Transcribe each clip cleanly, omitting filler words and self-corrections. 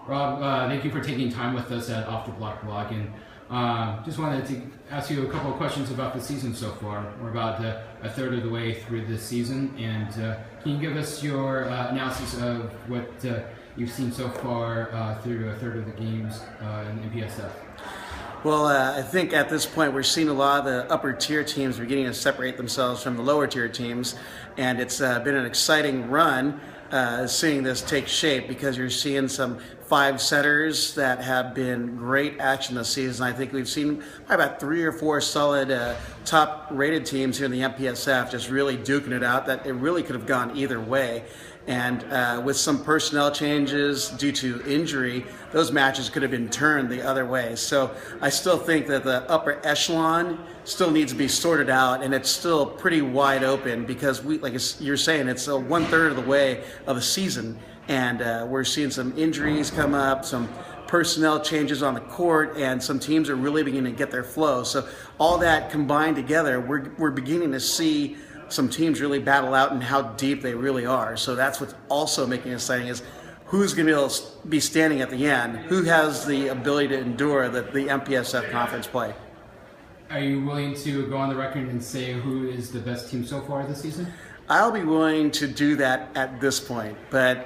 Rob, thank you for taking time with us at Off the Block blog, and just wanted to ask you a couple of questions about the season so far. We're about a third of the way through this season, and can you give us your analysis of what you've seen so far through a third of the games in MPSF? Well, I think at this point we're seeing a lot of the upper tier teams beginning to separate themselves from the lower tier teams, and it's been an exciting run seeing this take shape, because you're seeing some five setters that have been great action this season. I think we've seen about 3 or 4 solid top rated teams here in the MPSF just really duking it out, that it really could have gone either way. And with some personnel changes due to injury, those matches could have been turned the other way. So I still think that the upper echelon still needs to be sorted out, and it's still pretty wide open, because like you're saying, it's 1/3 of the way of the season, and we're seeing some injuries come up, some personnel changes on the court, and some teams are really beginning to get their flow. So all that combined together, we're beginning to see some teams really battle out and how deep they really are. So that's what's also making it exciting, is who's going to be standing at the end, who has the ability to endure the MPSF conference play. Are you willing to go on the record and say who is the best team so far this season? I'll be willing to do that at this point, but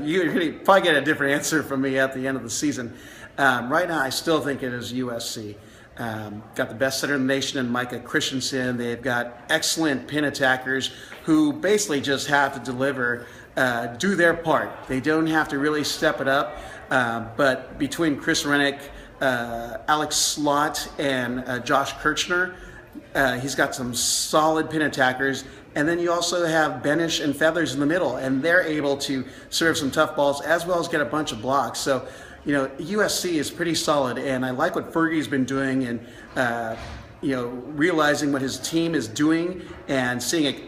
you're going to probably get a different answer from me at the end of the season. Right now, I still think it is USC. Got the best center in the nation in Micah Christensen. They've got excellent pin attackers who basically just have to deliver, do their part. They don't have to really step it up, but between Chris Rennick, Alex Slott, and Josh Kirchner, he's got some solid pin attackers. And then you also have Benish and Feathers in the middle, and they're able to serve some tough balls as well as get a bunch of blocks. So, you know, USC is pretty solid, and I like what Fergie's been doing, and realizing what his team is doing and seeing it,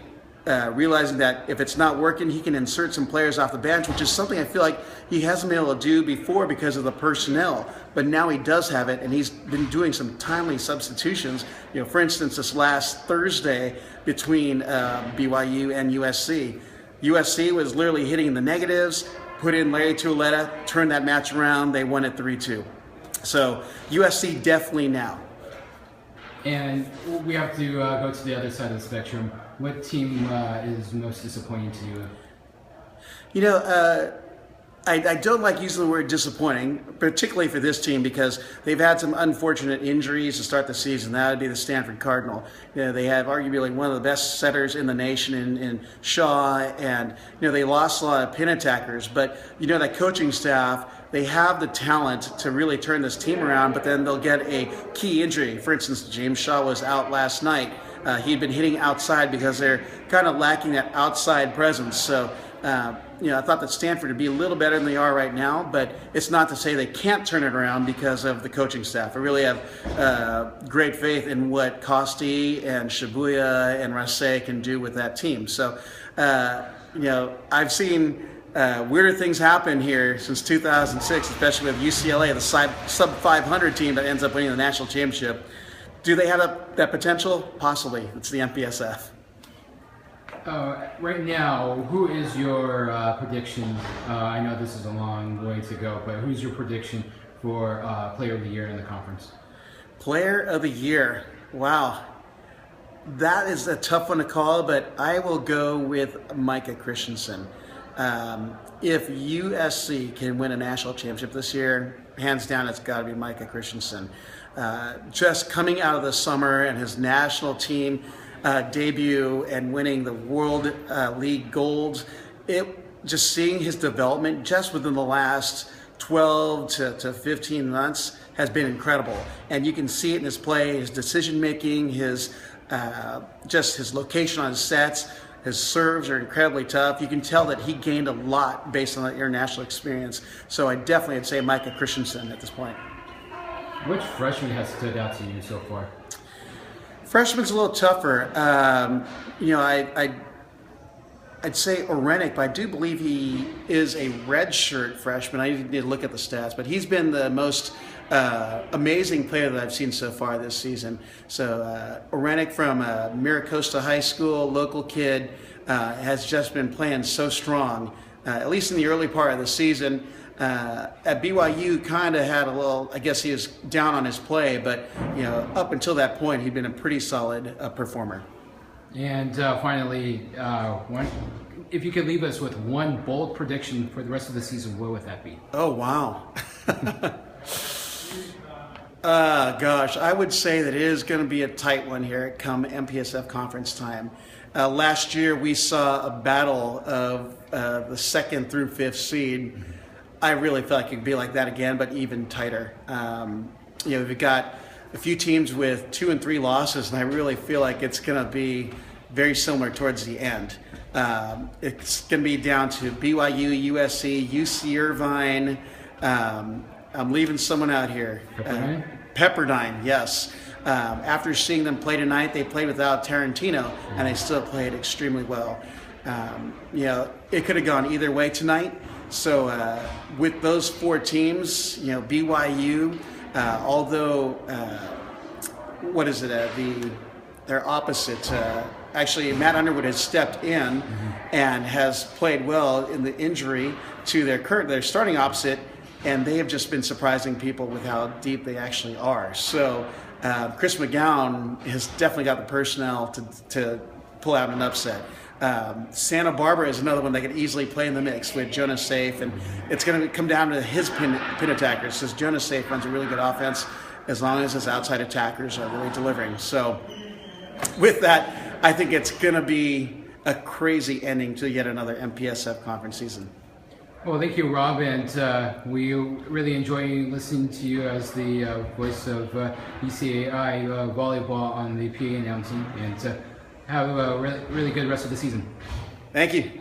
realizing that if it's not working, he can insert some players off the bench, which is something I feel like he hasn't been able to do before because of the personnel. But now he does have it, and he's been doing some timely substitutions. You know, for instance, this last Thursday between BYU and USC, USC was literally hitting the negatives, put in Larry Tuoletta, turned that match around, they won it 3-2. So USC definitely now. And we have to go to the other side of the spectrum. What team is most disappointing to you? You know, I don't like using the word disappointing, particularly for this team, because they've had some unfortunate injuries to start the season. That would be the Stanford Cardinal. You know, they have arguably one of the best setters in the nation in Shaw, and they lost a lot of pin attackers. But that coaching staff, they have the talent to really turn this team around, but then they'll get a key injury. For instance, James Shaw was out last night. He'd been hitting outside because they're kind of lacking that outside presence. So, I thought that Stanford would be a little better than they are right now, but it's not to say they can't turn it around because of the coaching staff. I really have great faith in what Costi and Shibuya and Rasei can do with that team. So, I've seen weirder things happen here since 2006, especially with UCLA, the sub 500 team that ends up winning the national championship. Do they have that potential? Possibly. It's the MPSF. Right now, who is your prediction? I know this is a long way to go, but who's your prediction for Player of the Year in the conference? Player of the Year. Wow. That is a tough one to call, but I will go with Micah Christensen. If USC can win a national championship this year, hands down, it's got to be Micah Christensen. Just coming out of the summer and his national team debut and winning the World League Golds, just seeing his development just within the last 12 to 15 months has been incredible. And you can see it in his play, his decision making, his location on his sets. His serves are incredibly tough. You can tell that he gained a lot based on that international experience. So I definitely would say Micah Christensen at this point. Which freshman has stood out to you so far? Freshman's a little tougher. I'd say Orenik, but I do believe he is a redshirt freshman. I need to look at the stats, but he's been the most amazing player that I've seen so far this season. So Orenik from Miracosta High School, local kid, has just been playing so strong. at least in the early part of the season. At BYU, kind of had a little, I guess he was down on his play, but up until that point, he'd been a pretty solid performer. And finally, if you could leave us with one bold prediction for the rest of the season, what would that be? Oh, wow. Gosh, I would say that it is going to be a tight one here come MPSF conference time. Last year, we saw a battle of the 2nd through 5th seed. I really feel like it could be like that again, but even tighter. We've got a few teams with 2 and 3 losses, and I really feel like it's going to be very similar towards the end. It's going to be down to BYU, USC, UC Irvine. I'm leaving someone out here. Pepperdine, yes. After seeing them play tonight, they played without Tarantino, and they still played extremely well. It could have gone either way tonight. So with those 4 teams, BYU, although their opposite. Actually, Matt Underwood has stepped in and has played well in the injury to their starting opposite, and they have just been surprising people with how deep they actually are. So Chris McGowan has definitely got the personnel to pull out an upset. Santa Barbara is another one that could easily play in the mix with Jonas Safe, and it's going to come down to his pin attackers, because Jonas Safe runs a really good offense as long as his outside attackers are really delivering. So with that, I think it's going to be a crazy ending to yet another MPSF conference season. Well, thank you, Rob, and we really enjoy listening to you as the voice of ECAI volleyball on the PA announcing, and have a really good rest of the season. Thank you.